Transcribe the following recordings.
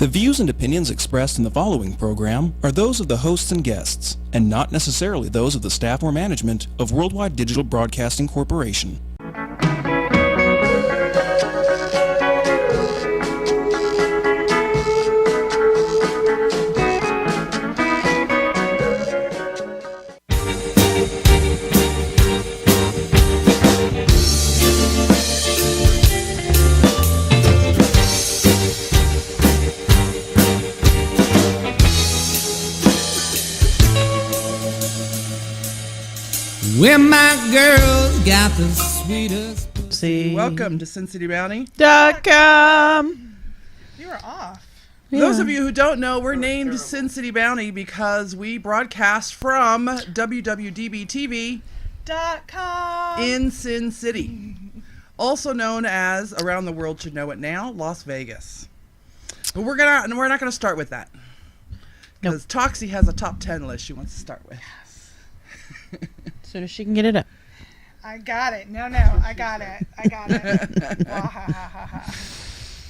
The views and opinions expressed in the following program are those of the hosts and guests, and not necessarily those of the staff or management of Worldwide Digital Broadcasting Corporation. Where my girls got the sweetest. See. Welcome to SinCityBounty.com. You were off. Yeah. Those of you who don't know, we're named SinCityBounty because we broadcast from WWDBTV .com. in Sin City, also known as, around the world should know it now, Las Vegas. But we're not gonna start with that because Toxie has a top 10 list she wants to start with. As soon as she can get it up. I got it. No, I got it.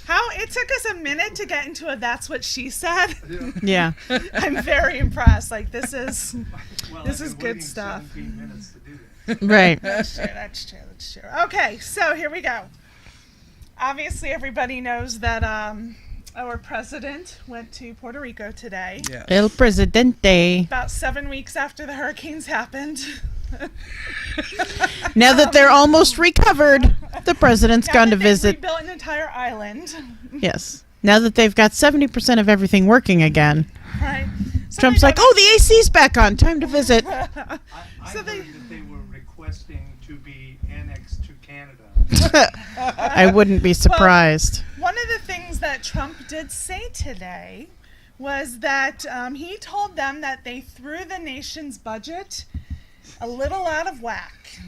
How it took us a minute to get into a "that's what she said." Yeah. I'm very impressed. Like this is good stuff. Right. That's true. Okay, so here we go. Obviously, everybody knows that our president went to Puerto Rico today. Yes. El Presidente. About 7 weeks after the hurricanes happened. Now that they're almost recovered, the president's gone to visit. Rebuilt an entire island. Yes. Now that they've got 70% of everything working again. Right. So Trump's like, oh, the AC's back on. Time to visit. So heard that they were requesting to be annexed to Canada. I wouldn't be surprised. One of the things that Trump did say today was that he told them that they threw the nation's budget a little out of whack.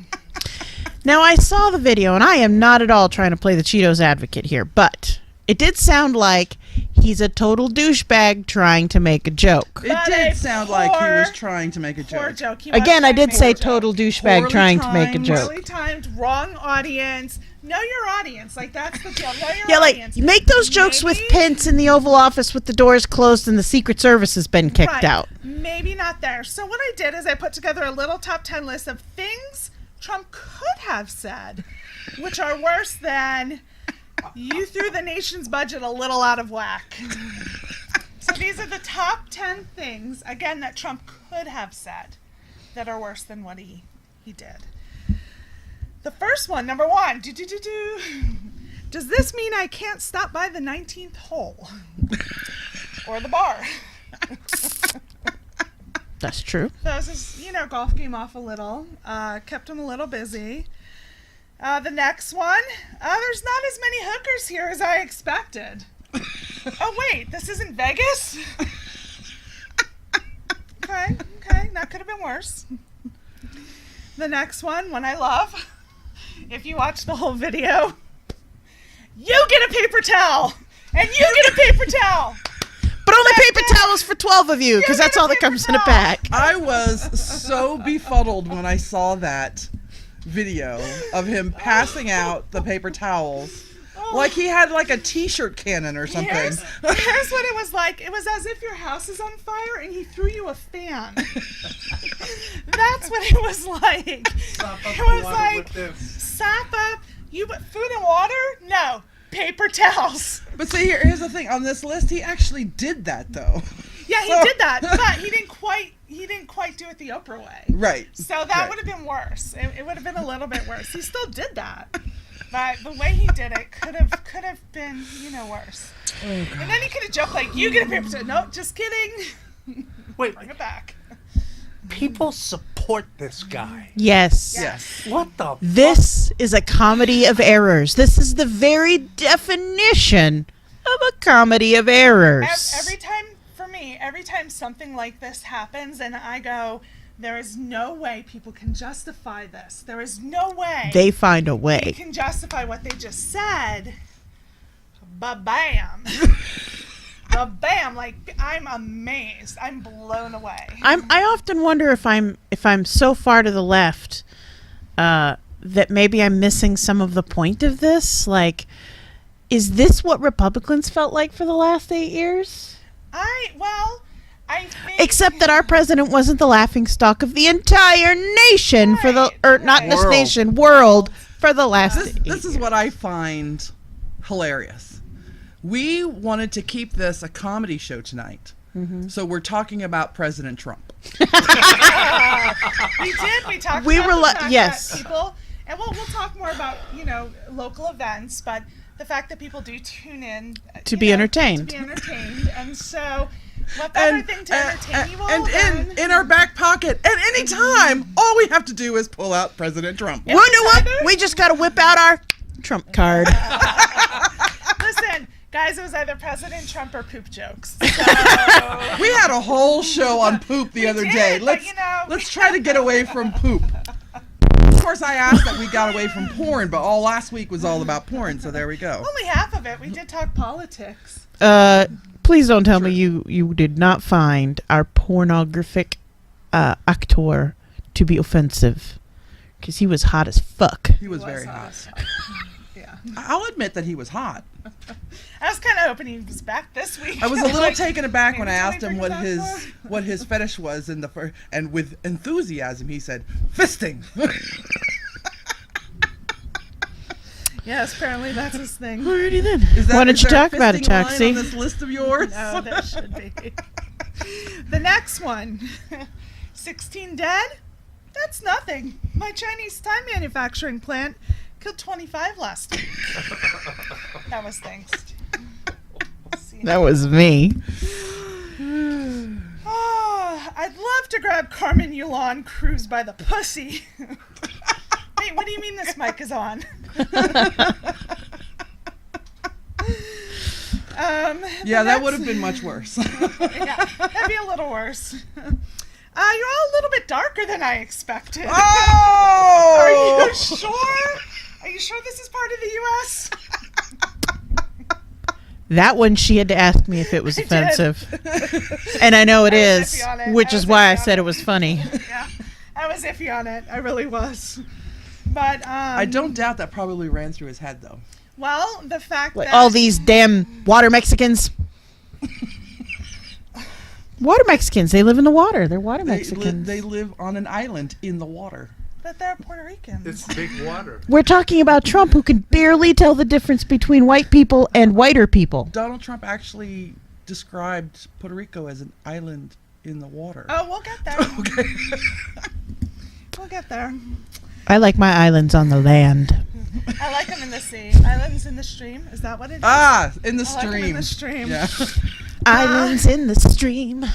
Now, I saw the video, and I am not at all trying to play the Cheetos advocate here, but it did sound like he's a total douchebag trying to make a joke. It did sound like he was trying to make a Poor joke. joke. He was Again, I trying to did make say a joke. total douchebag trying to make a joke. Poorly timed, wrong audience. Know your audience. Like, that's the deal. Know your Yeah, like, audience. you make those jokes with Maybe- Pence in the Oval Office with the doors closed and the Secret Service has been kicked Right. out. Maybe not there. So what I did is I put together a little top 10 list of things Trump could have said, which are worse than you threw the nation's budget a little out of whack. So these are the top 10 things, again, that Trump could have said that are worse than what he did. The first one, number one, does this mean I can't stop by the 19th hole? Or the bar? That's true. So this is, golf game off a little. Kept him a little busy. The next one, there's not as many hookers here as I expected. Oh, wait, this isn't Vegas? Okay, that could have been worse. The next one I love. If you watch the whole video, you get a paper towel, and you get a paper towel. But only paper towels for 12 of you, because that's all that comes in a pack. I was so befuddled when I saw that video of him passing out the paper towels. Like he had like a t-shirt cannon or something. Here's what it was like. It was as if your house is on fire and he threw you a fan. That's what it was like. It was like, sop up. You put food and water? No. Paper towels. But see, here's the thing. On this list, he actually did that, though. Yeah, he did that, but he didn't quite do it the Oprah way. Right. So that would have been worse. It would have been a little bit worse. He still did that. But the way he did it could have been, worse. Oh, and then he could have joked like, you get a paper towel. Nope, just kidding. Wait, Bring it back. people support this guy. Yes. Yes. What the This is a comedy of errors. This is the very definition of a comedy of errors. Every time, for me, every time something like this happens and I go, there is no way people can justify this. There is no way. They find a They way. can justify what they just said. Ba-bam. Ba-bam. Like, I'm amazed. I'm blown away. I often wonder if I'm so far to the left that maybe I'm missing some of the point of this. Like, Is this what Republicans felt like for the last 8 years? I think... Except that our president wasn't the laughingstock of the entire nation for the, or not this World. nation, world for the last. This is what I find hilarious. We wanted to keep this a comedy show tonight, so we're talking about President Trump. We did. We talked. We about were the fact yes. that people, and we'll talk more about local events, but the fact that people do tune in To be entertained. To be entertained, and so what better thing to entertain you all and than in our back pocket at any time, all we have to do is pull out President Trump. You know what? We just got to whip out our Trump card. Listen, guys, it was either President Trump or poop jokes. So. We had a whole show on poop the other day. did, but, Let's try to get away from poop. Of course, I asked that we got away from porn, but all last week was all about porn, so there we go. Only half of it. We did talk politics. Please don't tell me you did not find our pornographic actor to be offensive, because he was hot as fuck. He was very hot. Yeah. I'll admit that he was hot. I was kind of hoping he was back this week. I was a little Like, taken aback when I maybe asked him bring him back more. what his fetish was in the first, and with enthusiasm he said fisting. Yes, apparently that's his thing. Alrighty then. Is Why don't you there a talk about it, fisting line Taxi? on this list of yours? No, there should be. The next one, 16 dead? That's nothing. My Chinese tie manufacturing plant killed 25 last week. That was thanks. That was me. Oh, I'd love to grab Carmen Yulon Cruz by the pussy. Wait, what do you mean this mic is on? Yeah, that would have been much worse. Yeah, that'd be a little worse. You're all a little bit darker than I expected. Oh! Are you sure? Are you sure this is part of the U.S.? That one, she had to ask me if it was I did. offensive. And I know it I was is, iffy on it. which I is was why iffy I on said it. it was funny. Yeah, I was iffy on it. I really was. But I don't doubt that probably ran through his head, though. Well, the fact that All these damn water Mexicans. Water Mexicans. They live in the water. They're water Mexicans. They live on an island in the water. But they're Puerto Ricans. It's big water. We're talking about Trump, who can barely tell the difference between white people and whiter people. Donald Trump actually described Puerto Rico as an island in the water. Oh, we'll get there. Okay. We'll get there. I like my islands on the land. I like them in the sea. Islands in the stream. Is that what it is? In the I like 'em stream. in the stream. Yeah. Islands in the stream. No.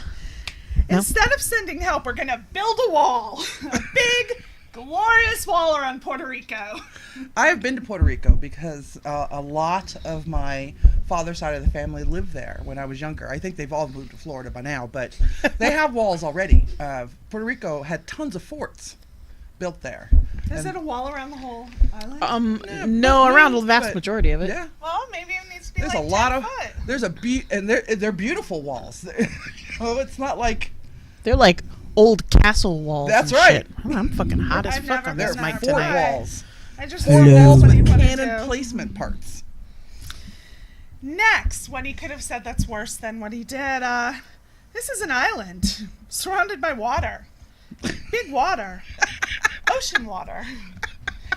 Instead of sending help, we're going to build a wall. A big, glorious wall around Puerto Rico. I have been to Puerto Rico because a lot of my father's side of the family lived there when I was younger. I think they've all moved to Florida by now, but they have walls already. Puerto Rico had tons of forts built there. Is it a wall around the whole island? No, around the vast but- majority of it. Yeah. Well, maybe it needs to be There's like a lot 10 of foot. there's a and they're beautiful walls. It's not like They're like old castle walls. That's and right. shit. I'm fucking hot as I've fuck never on they're this been mic there. fort tonight. walls. I just Fort wonder walls what he with wanted cannon to. placement parts. Next, what he could have said that's worse than what he did. This is an island surrounded by water. Big water. Ocean water.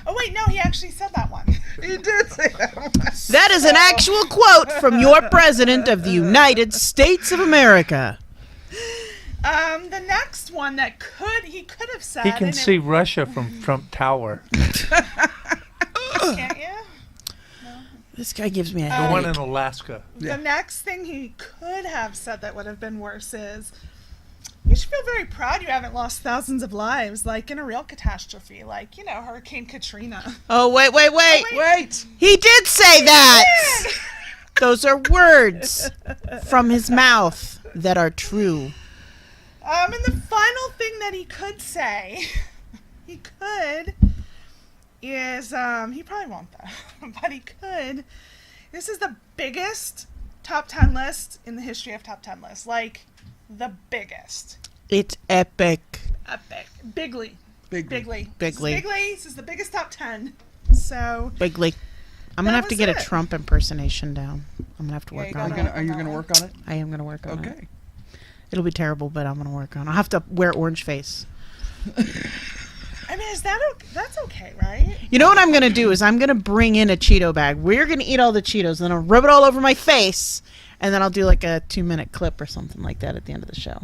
Oh, wait, no, he actually said that one. He did say that one. That is an actual quote from your president of the United States of America. The next one that he could have said. He can and see Russia from Trump Tower. Can't you? This guy gives me a The headache. one in Alaska. Yeah. The next thing he could have said that would have been worse is, you should feel very proud you haven't lost thousands of lives, like in a real catastrophe, like, Hurricane Katrina. Oh, wait. Wait. He did say that. Those are words from his mouth that are true. And the final thing that he could say, is, he probably won't though, but he could. This is the biggest top 10 list in the history of top 10 lists. Like, the biggest. It's epic. Epic. Bigly. Bigly. Bigly. Bigly. This is the biggest top 10. So, Bigly. I'm gonna have to was get a it. Trump impersonation down. I'm gonna have to Yeah, work you on gotta- it. Are you gonna work on it? I am gonna work on it. Okay. It'll be terrible, but I'm gonna work on it. I'll have to wear orange face. I mean, that's okay, right? You know what I'm gonna do is I'm gonna bring in a Cheeto bag. We're gonna eat all the Cheetos, then I'll rub it all over my face, and then I'll do like a 2-minute clip or something like that at the end of the show.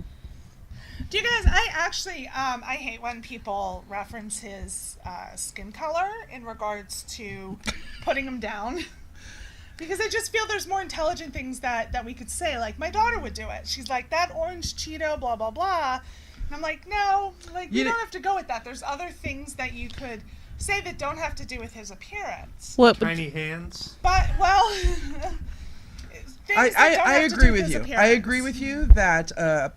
Do you guys? I actually, I hate when people reference his skin color in regards to putting him down, because I just feel there's more intelligent things that we could say. Like my daughter would do it. She's like, that orange Cheeto, blah blah blah, and I'm like, no, like you don't have to go with that. There's other things that you could say that don't have to do with his appearance. What? Tiny hands. But well, things that don't I have to agree do with his you. I appearance. agree with you that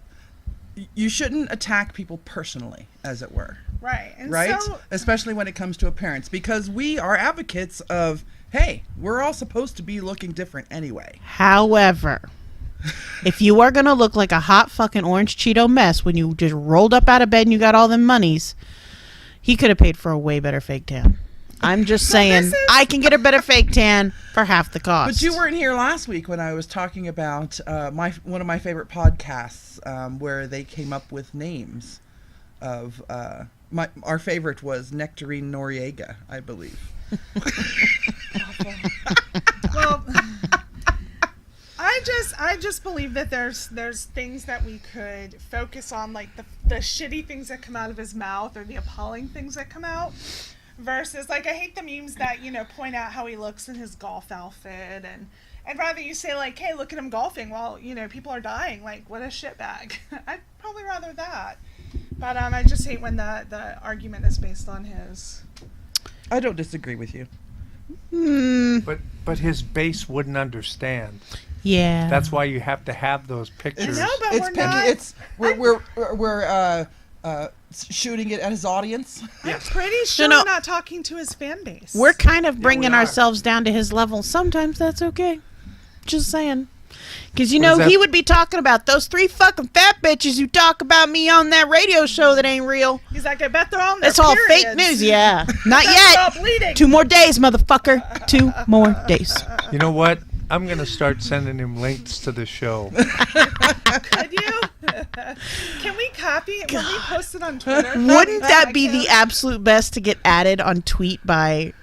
you shouldn't attack people personally, as it were. Right. And Right? so, Especially when it comes to appearance, because we are advocates of, hey, we're all supposed to be looking different anyway. However, if you are gonna look like a hot fucking orange Cheeto mess when you just rolled up out of bed and you got all them monies, he could have paid for a way better fake tan. I'm just saying, I can get a better fake tan for half the cost. But you weren't here last week when I was talking about one of my favorite podcasts where they came up with names of our favorite was Nectarine Noriega, I believe. well, I just believe that there's things that we could focus on, like the shitty things that come out of his mouth or the appalling things that come out, versus like I hate the memes that point out how he looks in his golf outfit, and rather you say like, hey, look at him golfing while people are dying, like what a shitbag. I'd probably rather that. But I just hate when the argument is based on his. I don't disagree with you. But his base wouldn't understand. Yeah. That's why you have to have those pictures. I know, but It's we're picky. not. It's we're shooting it at his audience. I'm pretty sure No. we're not talking to his fan base. We're kind of bringing we are. ourselves down to his level. Sometimes that's okay. Just saying. Because, What is that? he would be talking about those 3 fucking fat bitches who talk about me on that radio show that ain't real. He's like, I bet they're on their That's all periods. fake news. Yeah. Not They're yet. all bleeding. 2 more days, motherfucker. 2 more days. You know what? I'm going to start sending him links to the show. Could you? Can we copy it when we post it on Twitter? Wouldn't that be the absolute best to get added on tweet by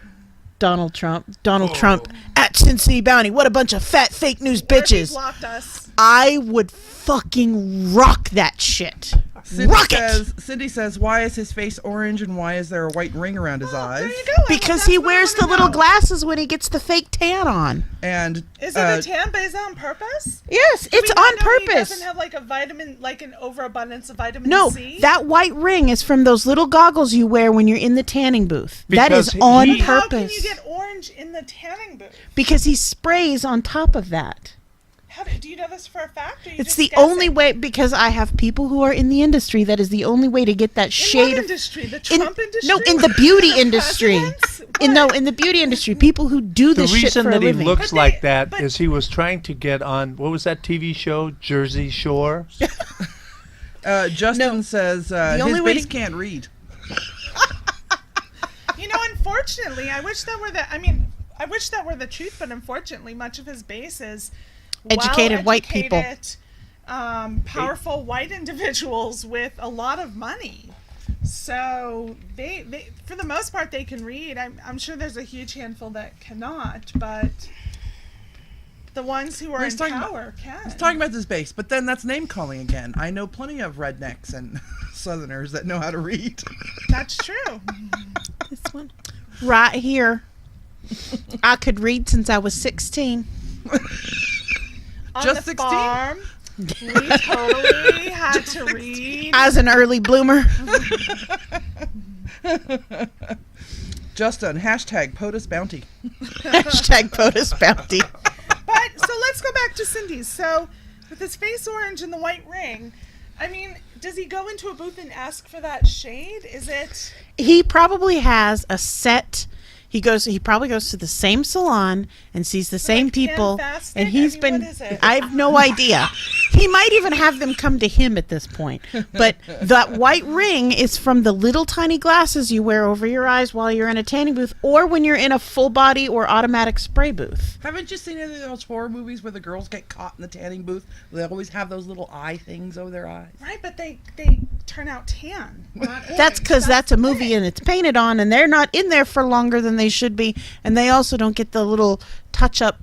Donald Trump? Donald Trump at SinCityBounty. What a bunch of fat fake news What if he bitches. blocked us? I would fucking rock that shit. Rock it! Cindy says, why is his face orange and why is there a white ring around his eyes? There you go. Because That's he what I wears the wanna little know. glasses when he gets the fake tan on. And Is it a tan, but is it on purpose? Yes, Do it's we not on know He purpose. doesn't have like a vitamin, like an overabundance of vitamin No, C. that white ring is from those little goggles you wear when you're in the tanning booth. That Because is on he- How can purpose. you get orange in the tanning booth? Because he sprays on top of that. Do you know this for a fact? Or you It's just the guessing? only way, because I have people who are in the industry, that is the only way to get that In shade what of industry? The in- Trump industry? No, in the beauty industry. Presidents? In the beauty industry, people who do The this shit reason for a that he living. looks But like they- that but- is he was trying to get on, what was that TV show? Jersey Shore? Justin says his only way base to- can't read. Unfortunately, I wish that were the truth, but unfortunately, much of his base is Educated white people. Powerful white individuals with a lot of money. So they for the most part, they can read. I'm sure there's a huge handful that cannot, but the ones who are He's in talking about- power can. He's talking about this base, but then that's name calling again. I know plenty of rednecks and Southerners that know how to read. That's true. This one. Right here. I could read since I was 16. On Just the 16? farm, we totally had to read. I was an early bloomer. Justin, hashtag POTUS Bounty. Hashtag POTUS Bounty. But so let's go back to Cindy's. So with his face orange and the white ring, I mean, does he go into a booth and ask for that shade? Is it? He probably has a set. He probably goes to the same salon and sees the same like people, hand-fasting? and he's I mean, been. what is it? I have no idea. He might even have them come to him at this point. But that white ring is from the little tiny glasses you wear over your eyes while you're in a tanning booth or when you're in a full body or automatic spray booth. Haven't you seen any of those horror movies where the girls get caught in the tanning booth? They always have those little eye things over their eyes. Right, but they turn out tan. That's because that's a movie and it's painted on, and they're not in there for longer than they should be, and they also don't get the little touch-up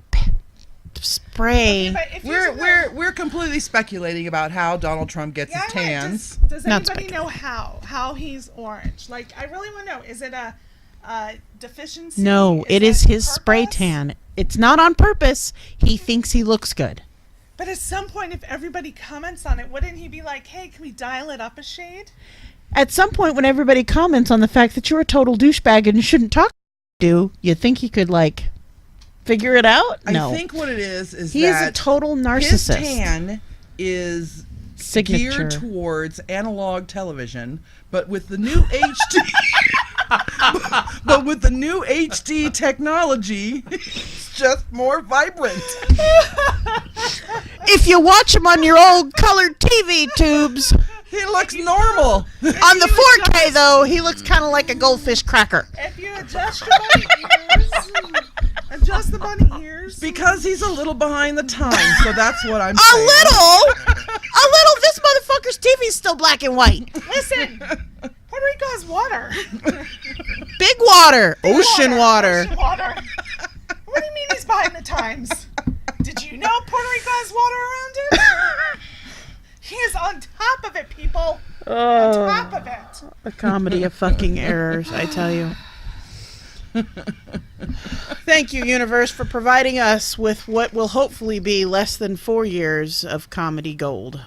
spray. Okay, but We're completely speculating about how Donald Trump gets his tans. Does Not anybody know how he's orange? Like, I really want to know. Is it a deficiency? No, it is his purpose? spray tan. It's not on purpose. He thinks he looks good. But at some point, if everybody comments on it, wouldn't he be like, hey, can we dial it up a shade? At some point, when everybody comments on the fact that you're a total douchebag and you shouldn't talk to you think he could, like, figure it out? No. I think what it is he is a total narcissist. His tan is geared towards analog television, but with the new HD but with the new HD technology, it's just more vibrant. If you watch him on your old colored TV tubes, he looks normal. On the 4K though, he looks kind of like a goldfish cracker. If you adjust your bunny ears, adjust the bunny ears. Because he's a little behind the times, so that's what I'm saying. A little. This motherfucker's TV's still black and white. Listen, Puerto Rico has water. Big water. Ocean water. Ocean water. What do you mean he's behind the times? Did you know Puerto Rico has water around it? He is on top of it, people. On top of it. A comedy of fucking errors, I tell you. Thank you, universe, for providing us with what will hopefully be less than 4 years of comedy gold.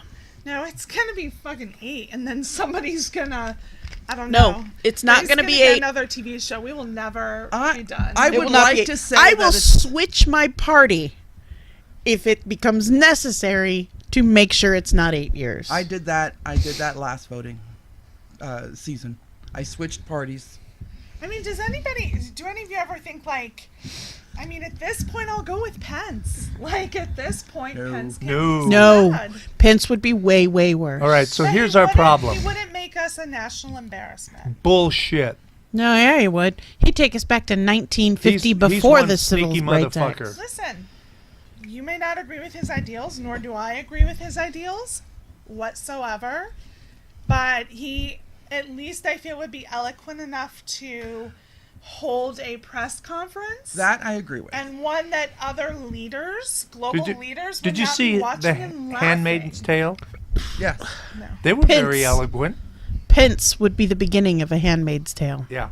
No, it's gonna be fucking 8, and then somebody's gonna, I don't know. No, it's not gonna be get 8. Another TV show. We will never be done. I would like to say I that will switch my party if it becomes necessary to make sure it's not 8 years. I did that last voting season. I switched parties. I mean, do any of you ever think, like, I mean, at this point, I'll go with Pence. Like, at this point, Pence can't be No. bad. Pence would be way, way worse. All right, so But here's he our wouldn't- problem. He wouldn't make us a national embarrassment. Bullshit. No, yeah, he would. He'd take us back to 1950 He's before one the Civil sneaky Rights Act. motherfucker. Listen, you may not agree with his ideals, nor do I agree with his ideals whatsoever, but he, at least I feel, would be eloquent enough to hold a press conference. That I agree with. And one that other leaders, global leaders, would Did you not see be the watching and laughing. Handmaid's Tale? Yes. No. They were Pence. very eloquent. Pence would be the beginning of A Handmaid's Tale. Yeah.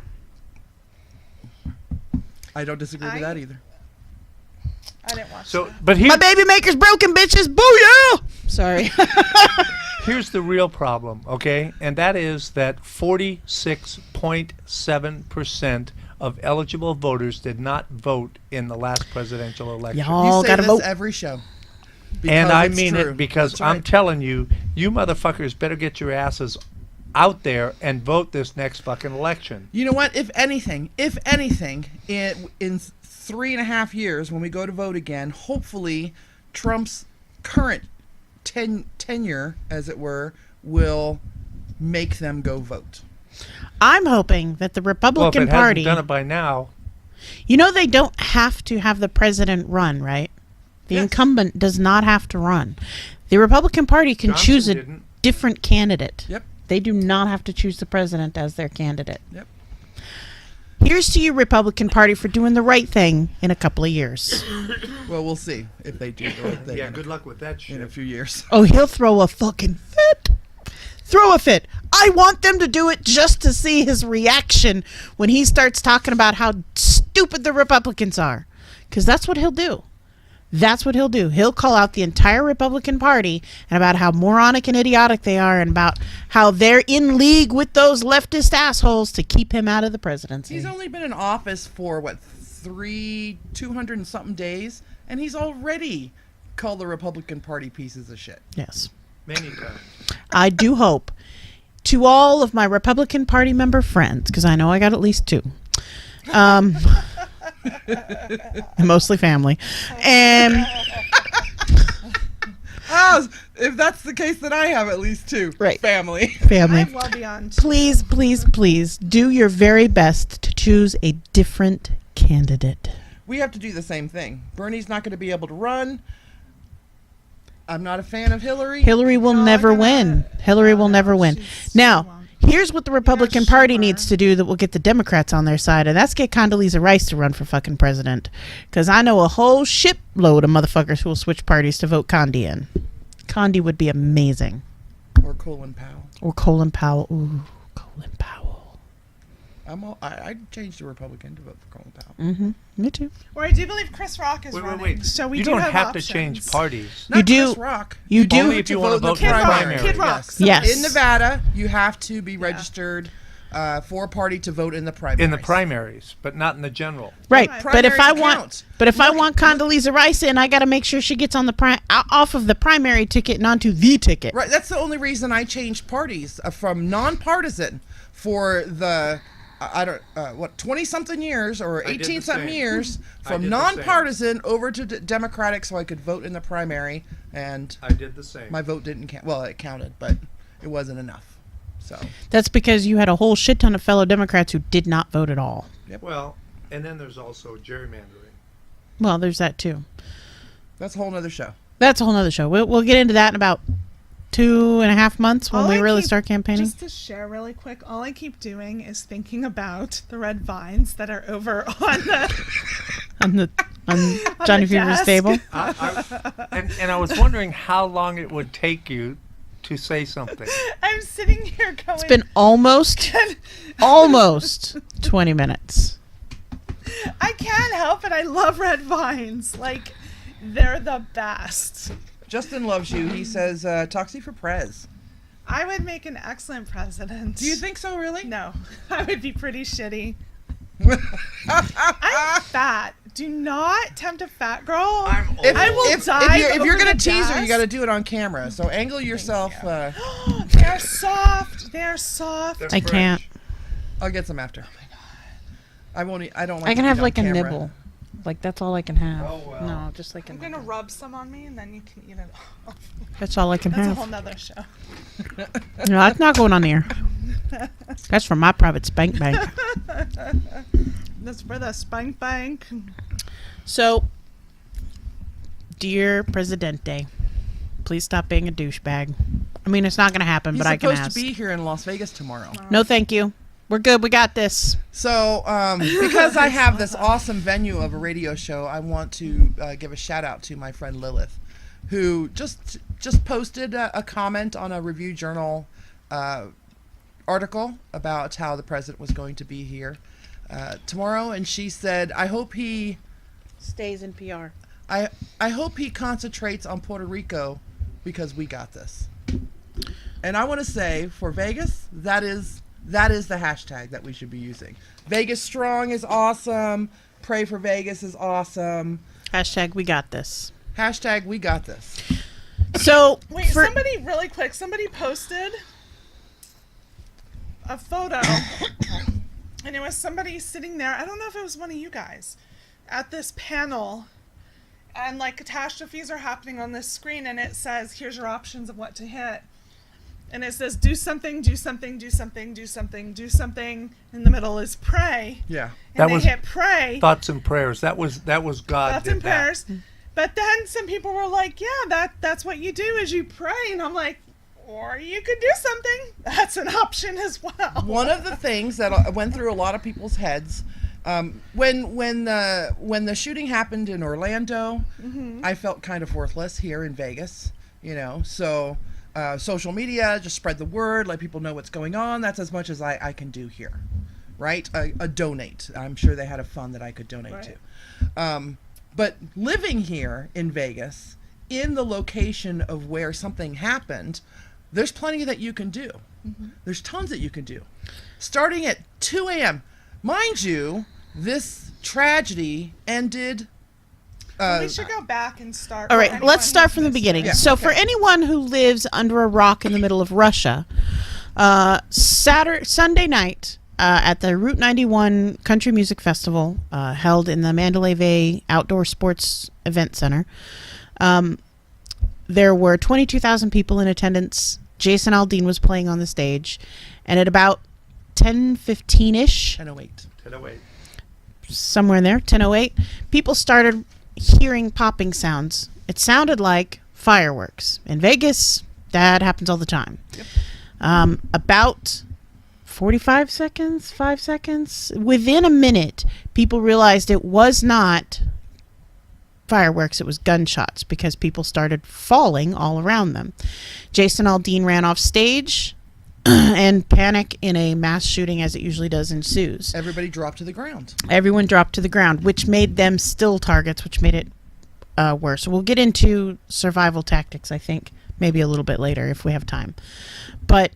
I don't disagree with that either. I didn't watch So, that. but My baby maker's broken, bitches. Booyah! Sorry. here's the real problem, okay? And that is that 46.7% of eligible voters did not vote in the last presidential election. Y'all You say gotta this vote. every show. And Because I it's mean true. it because That's I'm right. telling you, you motherfuckers better get your asses out there and vote this next fucking election. You know what? If anything, in 3.5 years when we go to vote again, hopefully Trump's current tenure, as it were, will make them go vote. I'm hoping that the Well, if Republican it Party. hasn't done it by now, You know they don't have to have the president run, right? The Yes. incumbent does not have to run. The Republican Party can Johnson choose a didn't. different candidate. Yep. They do not have to choose the president as their candidate. Yep. Here's to you, Republican Party, for doing the right thing in a couple of years. Well, we'll see if they do the right thing yeah, good luck with that in a shit. few years. Oh, he'll throw a fucking fit. Throw a fit. I want them to do it just to see his reaction when he starts talking about how stupid the Republicans are. Because that's what he'll do. That's what he'll do. He'll call out the entire Republican Party and about how moronic and idiotic they are and about how they're in league with those leftist assholes to keep him out of the presidency. He's only been in office for, 200 and something days, and he's already called the Republican Party pieces of shit. Yes. Many times. I do hope to all of my Republican Party member friends, because I know I got at least 2. Mostly family. And Oh, house. If that's the case, then I have at least 2. Right. Family. Family. I'm well beyond. 2. Please, please, please do your very best to choose a different candidate. We have to do the same thing. Bernie's not going to be able to run. I'm not a fan of Hillary. Hillary will No, never I'm win. not. Hillary will No, never win. she Now, won't. here's what the Republican Party sure. needs to do that will get the Democrats on their side, and that's get Condoleezza Rice to run for fucking president. Because I know a whole shipload of motherfuckers who will switch parties to vote Condi in. Condi would be amazing. Or Colin Powell. Or Colin Powell. Ooh, Colin Powell. I'd change to Republican to vote for Colin Powell. Mm-hmm. Me too. Or I do believe Chris Rock is Wait, running. wait. So we You do don't have have options. to change parties. Not do- Chris Rock. you do- Only if you want to vote in Kid the Rock. primary. Kid Rock. Yes. In Nevada, you have to be registered for a party to vote in the primaries. In the primaries, but not in the general. Right, Right. but if I Primaries want, count. but if I want Condoleezza Rice in, I got to make sure she gets on the off of the primary ticket and onto the ticket. Right. That's the only reason I changed parties from nonpartisan for the 20-something years or I did the 18-something same. years I from did the same. nonpartisan over to Democratic, so I could vote in the primary, and I did the same. my vote didn't count. Well, it counted, but it wasn't enough. So That's because you had a whole shit ton of fellow Democrats who did not vote at all. Well, and then there's also gerrymandering. Well, there's that too. that's a whole nother show. That's a whole nother show. We'll get into that in about 2.5 months when All we I really keep- start campaigning. Just to share really quick, all I keep doing is thinking about the red vines that are over on the on Johnny the Fever's desk. table. And I was wondering how long it would take you to say something. I'm sitting here going. It's been almost 20 minutes. I can't help it. I love red vines. Like, they're the best. Justin loves you. He says, Toxie for Prez. I would make an excellent president. Do you think so, really? No, I would be pretty shitty. I'm fat. Do not tempt a fat girl. I will die. If you're over gonna the tease her, you desk. got to do it on camera. So angle yourself. They're soft. They're soft. I can't. I'll get some after. I won't. I don't. Like I can to have eat on like a camera. nibble. Like that's all I can have. Oh, well. No, just like a I'm gonna nibble. rub some on me, and then you can eat it. That's all I can That's a have. whole nother show. No, that's not going on the air. That's from my private spank bank. That's for the spank bank. So, dear Presidente, please stop being a douchebag. I mean, it's not going to happen, He's but I can supposed ask. to be here in Las Vegas tomorrow. No, thank you. We're good. We got this. So, because I have this awesome venue of a radio show, I want to give a shout out to my friend Lilith, who just posted a comment on a Review Journal article about how the president was going to be here tomorrow, and she said, "I hope he Stays in PR. I hope he concentrates on Puerto Rico because we got this." And I want to say for Vegas, that is the hashtag that we should be using. Vegas Strong is awesome. Pray for Vegas is awesome. Hashtag we got this. Hashtag we got this. So, Wait, somebody really quick. Somebody posted a photo, and it was somebody sitting there. I don't know if it was one of you guys at this panel, and like catastrophes are happening on this screen, and it says, "Here's your options of what to hit." And it says, do something, do something, do something, do something, do something. In the middle is pray. Yeah. And That they was hit pray. Thoughts and prayers. That was God. Thoughts did and that. prayers. But then some people were like, yeah, that's what you do is you pray. And I'm like, or you could do something. That's an option as well. One of the things that went through a lot of people's heads when the shooting happened in Orlando, I felt kind of worthless here in Vegas, so social media, just spread the word, let people know what's going on. That's as much as I can do here, right? A donate. I'm sure they had a fund that I could donate to. But living here in Vegas, in the location of where something happened, there's plenty that you can do. There's tons that you can do. Starting at 2 a.m. Mind you, this tragedy ended... we should go back and start. all for right, anyone let's start who's from the missed beginning. it. Yeah, So, okay. for anyone who lives under a rock in the middle of Russia, Sunday night at the Route 91 Country Music Festival, held in the Mandalay Bay Outdoor Sports Event Center, there were 22,000 people in attendance. Jason Aldean was playing on the stage, and at about 10:15ish, 10:08. 10:08. somewhere in there, 10:08, people started hearing popping sounds. It sounded like fireworks. In Vegas, that happens all the time. Yep. About 45 seconds, 5 seconds, within a minute, people realized it was not fireworks, it was gunshots, because people started falling all around them. Jason Aldean ran off stage, and panic in a mass shooting, as it usually does, ensues. Everybody dropped to the ground. Everyone dropped to the ground, which made them still targets, which made it worse. We'll get into survival tactics, I think, maybe a little bit later if we have time. But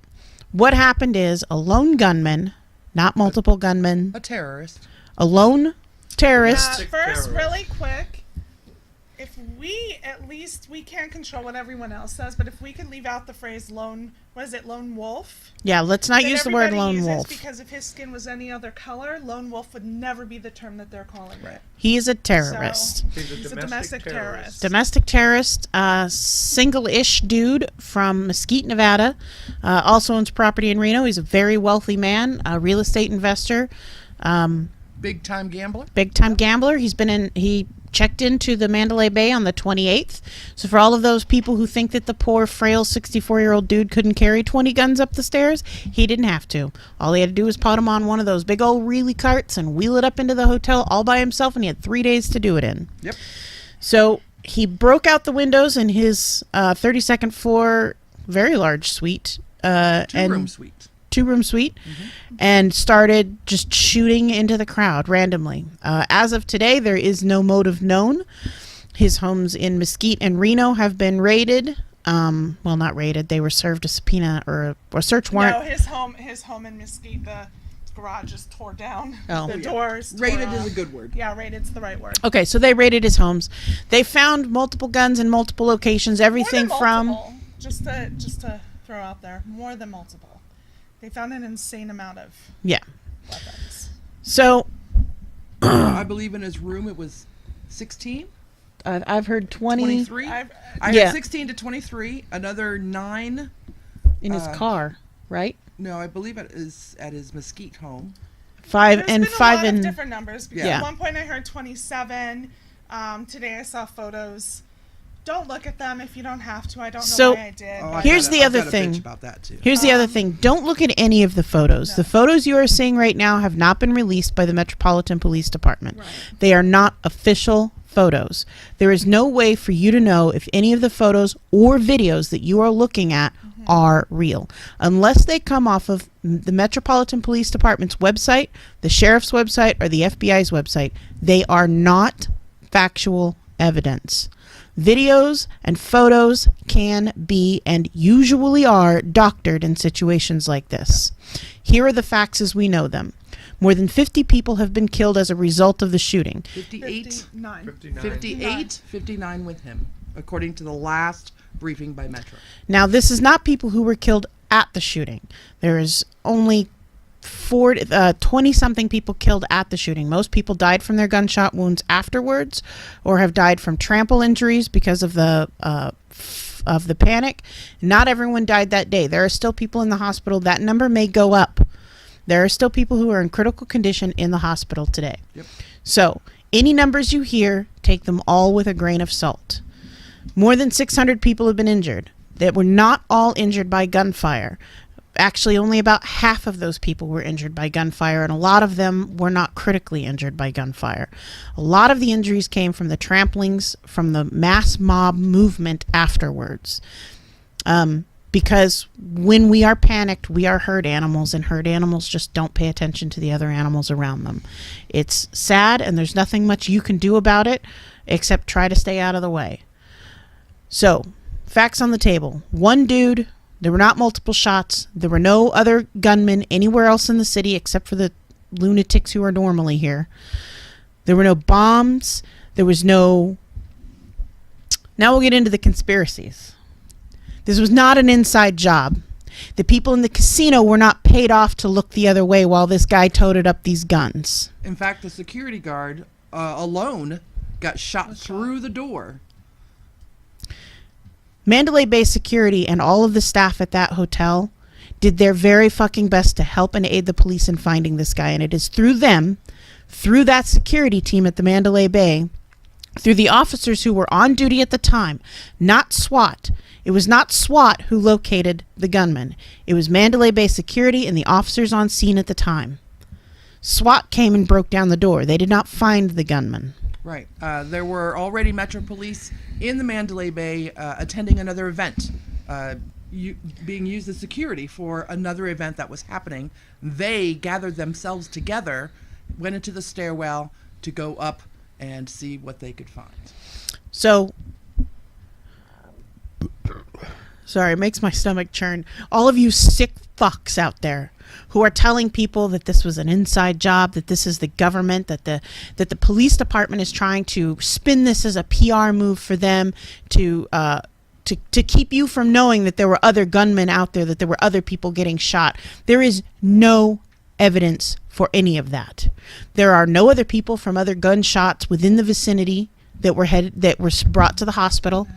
what happened is a lone gunman, not multiple gunmen, A terrorist. a lone terrorist. Sick First, terrorist. really quick, if we at least, we can't control what everyone else says, but if we could leave out the phrase lone, what is it, lone wolf? Yeah, let's not that use the word everybody lone uses, wolf. Because if his skin was any other color, lone wolf would never be the term that they're calling it. He is a terrorist. So, he's a domestic terrorist. Domestic terrorist, single-ish dude from Mesquite, Nevada. Also owns property in Reno. He's a very wealthy man, a real estate investor, Big time gambler. big-time gambler. He checked into the Mandalay Bay on the 28th. So for all of those people who think that the poor, frail 64-year-old dude couldn't carry 20 guns up the stairs, he didn't have to. All he had to do was put him on one of those big old wheelie carts and wheel it up into the hotel all by himself, and he had 3 days to do it in. Yep. So he broke out the windows in his 32nd floor, very large suite. Two-room suite. Two-room suite, and started just shooting into the crowd randomly. As of today, there is no motive known. His homes in Mesquite and Reno have been raided. Well, not raided. They were served a subpoena or a search warrant. No, his home in Mesquite, the garage is tore down. Oh. The doors tore Rated off. is a good word. Yeah, rated's the right word. Okay, so they raided his homes. They found multiple guns in multiple locations. Everything More than from multiple. Just to throw out there, more than multiple. They found an insane amount of weapons. So I believe in his room it was 16, I've heard 23. I've- I Yeah. had 16 to 23. Another 9. in his car, right? No, I believe it is at his Mesquite home. Five There's and been five a lot in of different numbers. Because Yeah. At one point I heard 27. Today I saw photos. Don't look at them if you don't have to. I don't know So, why I did. Oh, but- Here's the I've other got a thing. bitch about that too. Here's the other thing. Don't look at any of the photos. No. The photos you are seeing right now have not been released by the Metropolitan Police Department. Right. They are not official photos. There is no way for you to know if any of the photos or videos that you are looking at are real. Unless they come off of the Metropolitan Police Department's website, the sheriff's website, or the FBI's website, they are not factual evidence. Videos and photos can be and usually are doctored in situations like this. Here are the facts as we know them. More than 50 people have been killed as a result of the shooting. 58. 59. 59. 58, 59 with him, according to the last briefing by Metro. Now, this is not people who were killed at the shooting. There is only 20-something people killed at the shooting. Most people died from their gunshot wounds afterwards, or have died from trample injuries because of the panic. Not everyone died that day. There are still people in the hospital. That number may go up. There are still people who are in critical condition in the hospital today. Yep. So, any numbers you hear, take them all with a grain of salt. More than 600 people have been injured. That were not all injured by gunfire. Actually, only about half of those people were injured by gunfire, and a lot of them were not critically injured by gunfire. A lot of the injuries came from the tramplings from the mass mob movement afterwards. Because when we are panicked, we are herd animals, and herd animals just don't pay attention to the other animals around them. It's sad, and there's nothing much you can do about it except try to stay out of the way. So, facts on the table. One dude. There were not multiple shots. There were no other gunmen anywhere else in the city except for the lunatics who are normally here. There were no bombs. There was no... Now we'll get into the conspiracies. This was not an inside job. The people in the casino were not paid off to look the other way while this guy toted up these guns. In fact, the security guard alone got shot through the door. Mandalay Bay security and all of the staff at that hotel did their very fucking best to help and aid the police in finding this guy. And it is through them, through that security team at the Mandalay Bay, through the officers who were on duty at the time, not SWAT. It was not SWAT who located the gunman. It was Mandalay Bay security and the officers on scene at the time. SWAT came and broke down the door. They did not find the gunman. Right. There were already Metro Police in the Mandalay Bay attending another event, being used as security for another event that was happening. They gathered themselves together, went into the stairwell to go up and see what they could find. So, sorry, it makes my stomach churn. All of you sick fucks out there who are telling people that this was an inside job, that this is the government, that the police department is trying to spin this as a PR move for them to keep you from knowing that there were other gunmen out there, that there were other people getting shot. There is no evidence for any of that. There are no other people from other gunshots within the vicinity that were brought to the hospital.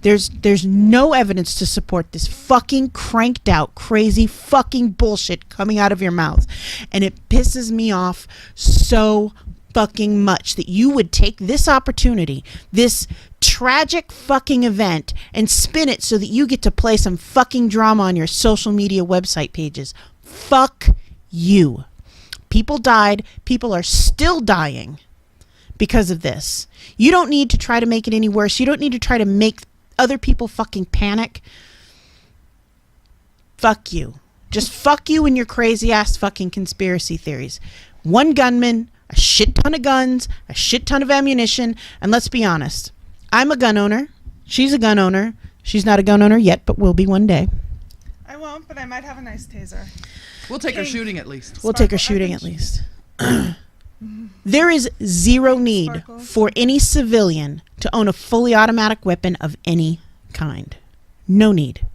There's no evidence to support this fucking cranked out, crazy fucking bullshit coming out of your mouth. And it pisses me off so fucking much that you would take this opportunity, this tragic fucking event, and spin it so that you get to play some fucking drama on your social media website pages. Fuck you. People died. People are still dying because of this. You don't need to try to make it any worse. You don't need to try to make other people fucking panic. Fuck you. Just fuck you and your crazy ass fucking conspiracy theories. One gunman, a shit ton of guns, a shit ton of ammunition, and let's be honest. I'm a gun owner. She's a gun owner. She's not a gun owner yet, but will be one day. I won't, but I might have a nice taser. We'll take her shooting at least. We'll take her shooting at least. There is zero need for any civilian to own a fully automatic weapon of any kind. No need.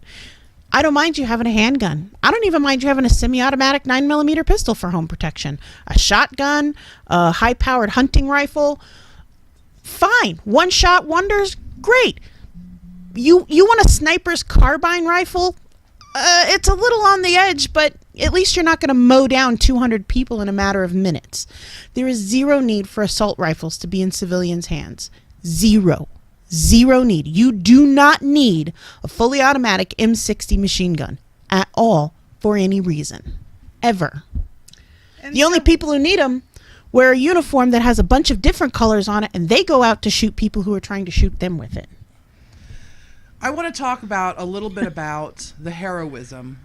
I don't mind you having a handgun. I don't even mind you having a semi-automatic 9mm pistol for home protection. A shotgun, a high-powered hunting rifle. Fine. One-shot wonders. Great. You want a sniper's carbine rifle? It's a little on the edge, but at least you're not going to mow down 200 people in a matter of minutes. There is zero need for assault rifles to be in civilians' hands. Zero need. You do not need a fully automatic M60 machine gun at all for any reason. Ever. And the only people who need them wear a uniform that has a bunch of different colors on it, and they go out to shoot people who are trying to shoot them with it. I want to talk a little bit about the heroism.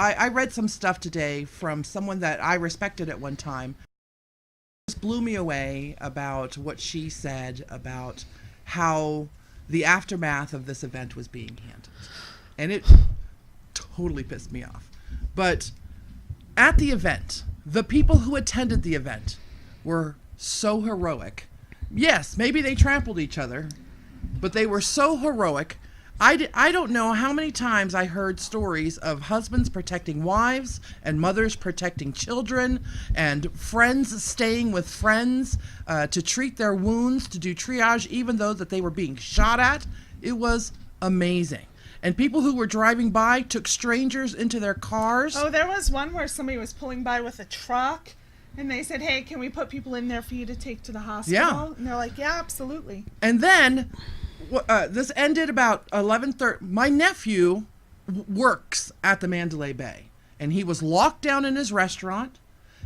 I read some stuff today from someone that I respected at one time. It just blew me away about what she said about how the aftermath of this event was being handled. And it totally pissed me off. But at the event, the people who attended the event were so heroic. Yes, maybe they trampled each other, but they were so heroic. I don't know how many times I heard stories of husbands protecting wives and mothers protecting children and friends staying with friends to treat their wounds, to do triage, even though that they were being shot at. It was amazing. And people who were driving by took strangers into their cars. Oh, there was one where somebody was pulling by with a truck, and they said, hey, can we put people in there for you to take to the hospital? Yeah. And they're like, yeah, absolutely. And then this ended about 11:30. My nephew works at the Mandalay Bay, and he was locked down in his restaurant.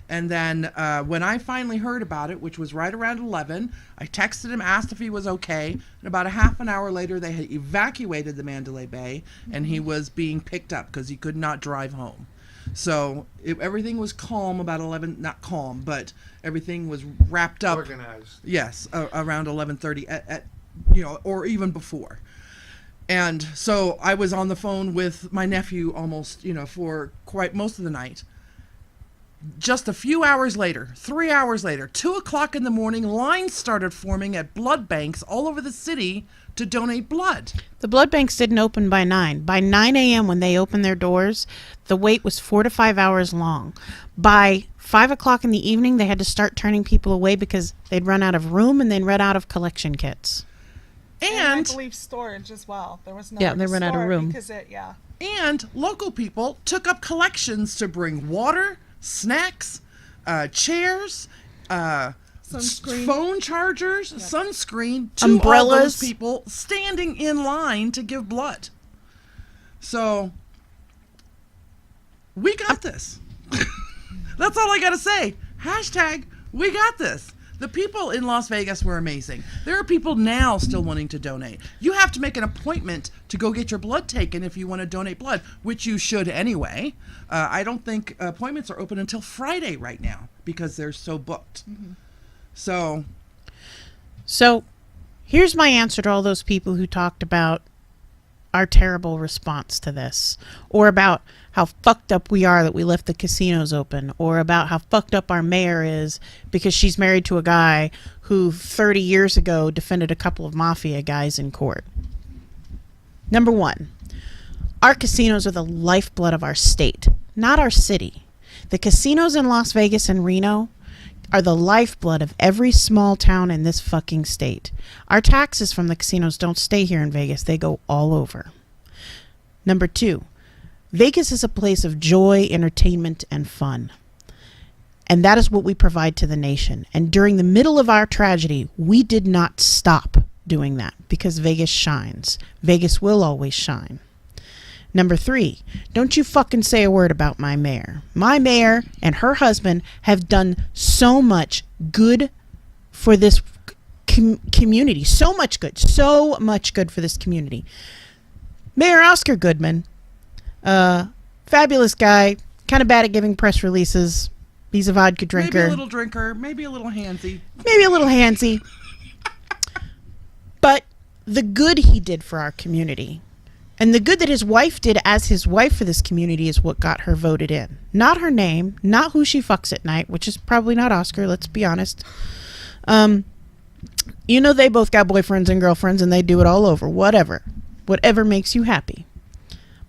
And then when I finally heard about it, which was right around 11, I texted him, asked if he was okay. And about a half an hour later, they had evacuated the Mandalay Bay, and he was being picked up because he could not drive home. So everything was calm about 11, not calm, but everything was wrapped up. Organized. Yes, around 11:30 at or even before. And so I was on the phone with my nephew almost, for quite most of the night. Just a few hours later, 3 hours later, 2 o'clock in the morning, lines started forming at blood banks all over the city to donate blood. The blood banks didn't open by 9. By 9 a.m. when they opened their doors, the wait was 4 to 5 hours long. By 5 o'clock in the evening, they had to start turning people away because they'd run out of room and they'd run out of collection kits. And I And believe storage as well. There was no Yeah, they ran out of room. because and local people took up collections to bring water, snacks, chairs, Sunscreen. phone chargers, sunscreen to Umbrellas. all those people standing in line to give blood. So we got this. That's all I gotta say. Hashtag we got this. The people in Las Vegas were amazing. There are people now still wanting to donate. You have to make an appointment to go get your blood taken if you want to donate blood, which you should anyway. I don't think appointments are open until Friday right now because they're so booked. So here's my answer to all those people who talked about our terrible response to this, or about how fucked up we are that we left the casinos open, or about how fucked up our mayor is because she's married to a guy who 30 years ago defended a couple of mafia guys in court. Number one, our casinos are the lifeblood of our state, not our city. The casinos in Las Vegas and Reno are the lifeblood of every small town in this fucking state. Our taxes from the casinos don't stay here in Vegas. They go all over. Number two, Vegas is a place of joy, entertainment, and fun. And that is what we provide to the nation. And during the middle of our tragedy, we did not stop doing that because Vegas shines. Vegas will always shine. Number three, don't you fucking say a word about my mayor. My mayor and her husband have done so much good for this community. So much good for this community. Mayor Oscar Goodman, fabulous guy, kind of bad at giving press releases. He's a vodka drinker. maybe a little drinker, maybe a little handsy. But the good he did for our community, and the good that his wife did as his wife for this community, is what got her voted in. Not her name, not who she fucks at night, which is probably not Oscar, let's be honest. You know, they both got boyfriends and girlfriends and they do it all over. Whatever makes you happy.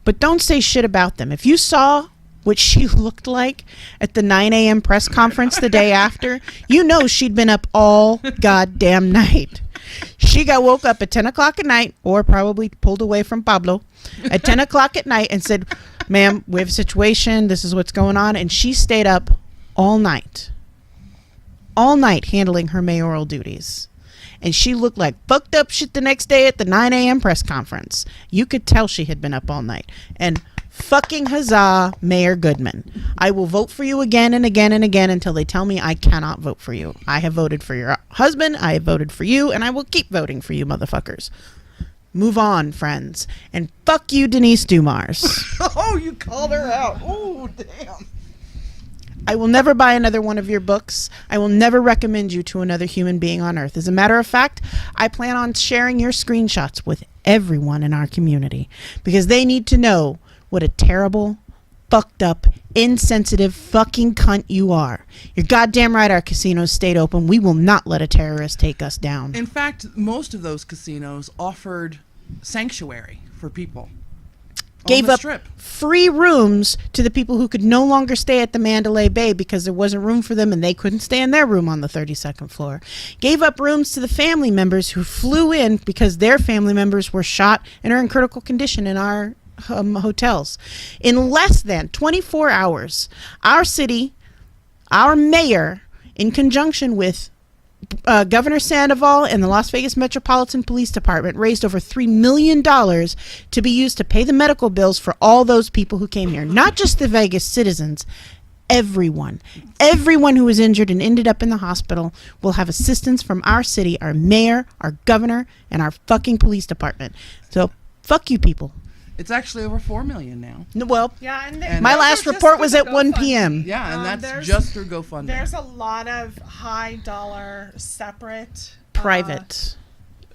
But don't say shit about them. If you saw what she looked like at the 9 a.m. press conference the day after, you know she'd been up all goddamn night. She got woke up at 10 o'clock at night, or probably pulled away from Pablo at 10 o'clock at night and said, ma'am, we have a situation. This is what's going on. And she stayed up all night handling her mayoral duties. And she looked like fucked up shit the next day at the 9 a.m. press conference. You could tell she had been up all night. And fucking huzzah, Mayor Goodman. I will vote for you again and again and again until they tell me I cannot vote for you. I have voted for your husband, I have voted for you, and I will keep voting for you, motherfuckers. Move on, friends. And fuck you, Denise Dumars. Oh, you called her out. Oh, damn. I will never buy another one of your books. I will never recommend you to another human being on earth. As a matter of fact, I plan on sharing your screenshots with everyone in our community because they need to know what a terrible, fucked up, insensitive fucking cunt you are. You're goddamn right our casinos stayed open. We will not let a terrorist take us down. In fact, most of those casinos offered sanctuary for people. Gave on the up strip. free rooms to the people who could no longer stay at the Mandalay Bay because there wasn't room for them and they couldn't stay in their room on the 32nd floor. Gave up rooms to the family members who flew in because their family members were shot and are in critical condition in our hotels. In less than 24 hours, our city, our mayor, in conjunction with Governor Sandoval and the Las Vegas Metropolitan Police Department, raised over $3 million to be used to pay the medical bills for all those people who came here. Not just the Vegas citizens, everyone. Everyone who was injured and ended up in the hospital will have assistance from our city, our mayor, our governor, and our fucking police department. So, fuck you people. It's actually over 4 million now. Well, Yeah, And my those last are just report for was the at 1 GoFundMe. p.m. Yeah, and that's There's- just through GoFundMe. There's a lot of high dollar separate Private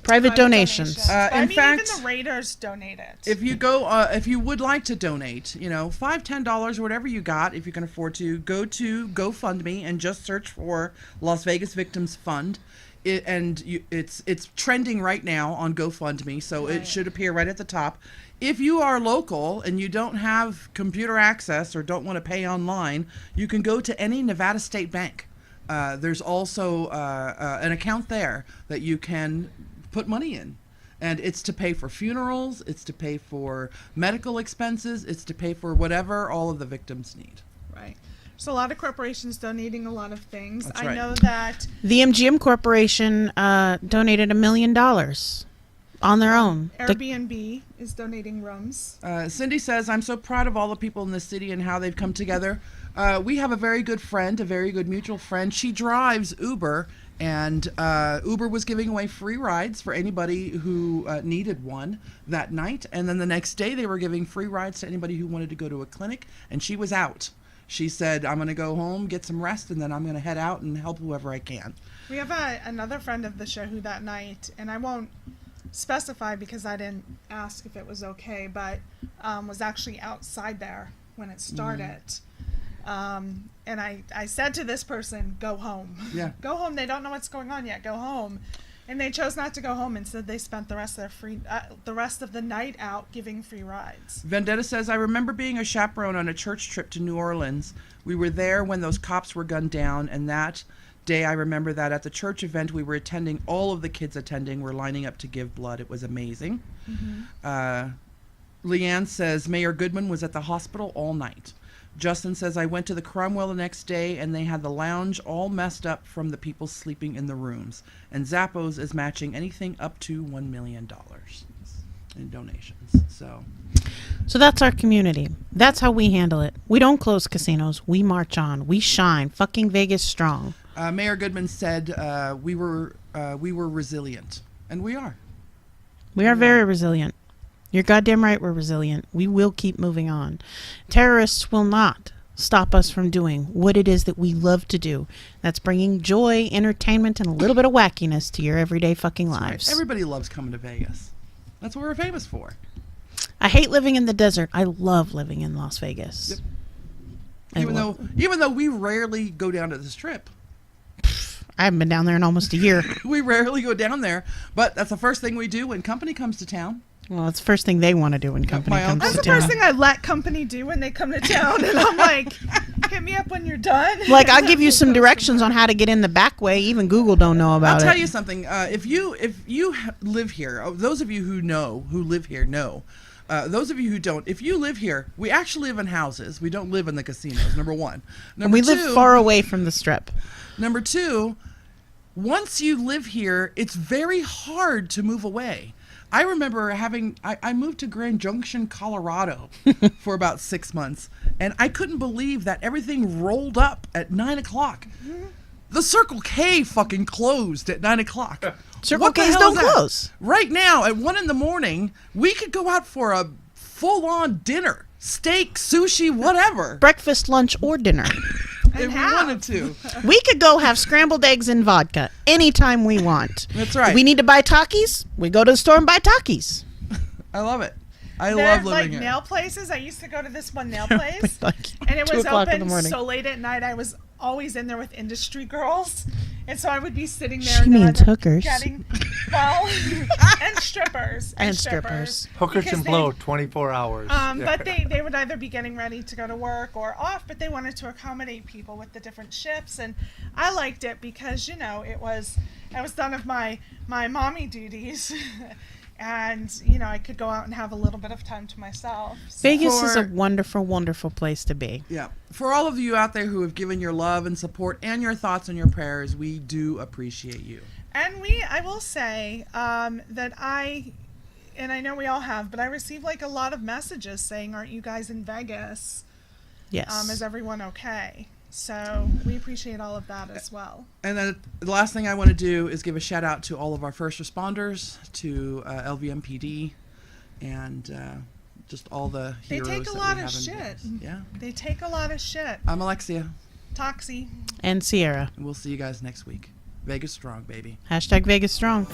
private donations. But In I mean, fact, even the Raiders donate it. If you go, if you would like to donate, $5, $10, or whatever you got, if you can afford to, go to GoFundMe and just search for Las Vegas Victims Fund. It's trending right now on GoFundMe, so it should appear right at the top. If you are local and you don't have computer access or don't want to pay online, you can go to any Nevada State Bank. There's also an account there that you can put money in. And it's to pay for funerals, it's to pay for medical expenses, it's to pay for whatever all of the victims need. Right. There's a lot of corporations donating a lot of things. That's I right. know that The MGM Corporation donated $1 million on their own. Airbnb is donating rooms. Cindy says, I'm so proud of all the people in the city and how they've come together. We have a very good friend, a very good mutual friend. She drives Uber, and Uber was giving away free rides for anybody who needed one that night. And then the next day they were giving free rides to anybody who wanted to go to a clinic, and she was out. She said, I'm going to go home, get some rest, and then I'm going to head out and help whoever I can. We have another friend of the show who that night, and I won't specify because I didn't ask if it was okay, but was actually outside there when it started. And I said to this person, go home. Yeah. Go home. They don't know what's going on yet. Go home. And they chose not to go home. Instead, they spent the rest of the night out giving free rides. Vendetta says, I remember being a chaperone on a church trip to New Orleans. We were there when those cops were gunned down, and that day I remember that at the church event we were attending, all of the kids attending were lining up to give blood. It was amazing. Leanne says, Mayor Goodman was at the hospital all night. Justin says, I went to the Cromwell the next day and they had the lounge all messed up from the people sleeping in the rooms. And Zappos is matching anything up to $1 million in donations. So that's our community. That's how we handle it. We don't close casinos. We march on. We shine. Fucking Vegas strong. Mayor Goodman said we were resilient. And we are. We are very resilient. You're goddamn right we're resilient. We will keep moving on. Terrorists will not stop us from doing what it is that we love to do. That's bringing joy, entertainment, and a little bit of wackiness to your everyday fucking lives. Right. Everybody loves coming to Vegas. That's what we're famous for. I hate living in the desert. I love living in Las Vegas. Yep. Even though we rarely go down to the Strip. I haven't been down there in almost a year. We rarely go down there, but that's the first thing we do when company comes to town. Well, it's the first thing they want to do when company comes That's to the town. first thing I let company do when they come to town, and I'm like, hit me up when you're done. Like, I'll give you some directions on how to get in the back way. Even Google don't know about it. I'll tell you something. If you live here, those of you who live here know. Those of you who don't, if you live here, we actually live in houses. We don't live in the casinos, number one. And we live far away from the Strip. Number two, once you live here, it's very hard to move away. I remember I moved to Grand Junction, Colorado for about 6 months, and I couldn't believe that everything rolled up at 9 o'clock. The Circle K fucking closed at 9 o'clock. Circle K's don't close. Right now, at 1 in the morning, we could go out for a full-on dinner. Steak, sushi, whatever. Breakfast, lunch, or dinner. If we wanted to. We could go have scrambled eggs and vodka anytime we want. That's right. We need to buy Takis. We go to the store and buy Takis. I love it. I There love are, living here. nail places. I used to go to this one nail place, Like and it 2 was o'clock in the open morning. so late at night. I was always in there with industry girls, and so I would be sitting there. She and they're means either hookers. And strippers. And strippers. Hookers Because and blow 24 hours. But they would either be getting ready to go to work or off, but they wanted to accommodate people with the different shifts, and I liked it because I was done of my mommy duties. And, I could go out and have a little bit of time to myself. So. Vegas is a wonderful, wonderful place to be. Yeah. For all of you out there who have given your love and support and your thoughts and your prayers, we do appreciate you. And I will say that and I know we all have, but I received a lot of messages saying, aren't you guys in Vegas? Yes. Is everyone okay? So we appreciate all of that as well. And then the last thing I want to do is give a shout out to all of our first responders, to LVMPD, and just all the heroes. They take a that lot we of have in shit. Vegas. Yeah. They take a lot of shit. I'm Alexia, Toxie. And Sierra. and we'll see you guys next week. Vegas strong, baby. #Vegas strong.